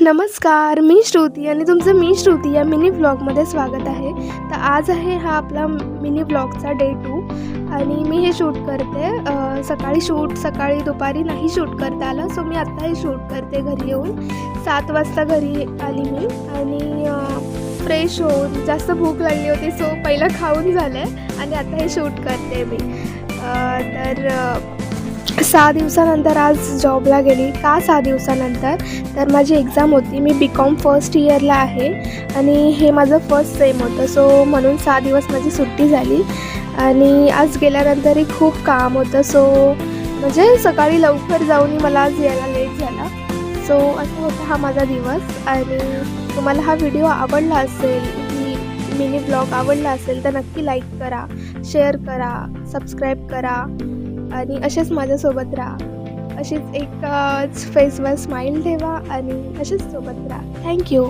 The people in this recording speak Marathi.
नमस्कार, मी श्रुती आणि तुमचं मी श्रुती या मिनी व्लॉगमध्ये स्वागत आहे. तर आज आहे हा आपला मिनी व्लॉगचा डे 2 आणि मी हे शूट करते. सकाळी दुपारी नाही शूट करता आलं, सो मी आत्ता हे शूट करते घरी येऊन. 7 वाजता घरी आली मी आणि फ्रेश होऊन जास्त भूक लागली होती, सो पहिलं खाऊन झालं आहे आणि आता हे शूट करते मी. तर 6 दिवसानंतर आज जॉबला गेली. का 6 दिवसानंतर? तर माझी एक्झाम होती. मी BCom फर्स्ट इयरला आहे आणि हे माझं फर्स्ट सेम होतं, सो म्हणून 6 दिवस माझी सुट्टी झाली. आणि आज गेल्यानंतरही खूप काम होतं, सो म्हणजे सकाळी लवकर जाऊन मला आज यायला लेट झाला. सो असा होता हा माझा दिवस. आणि तुम्हाला हा व्हिडिओ आवडला असेल, की मिनी ब्लॉग आवडला असेल तर नक्की लाईक करा, शेअर करा, सबस्क्राईब करा आणि असेच माझ्यासोबत राहा. अशीच एक फेसवर स्माईल ठेवा आणि असेच सोबत राहा. थँक्यू.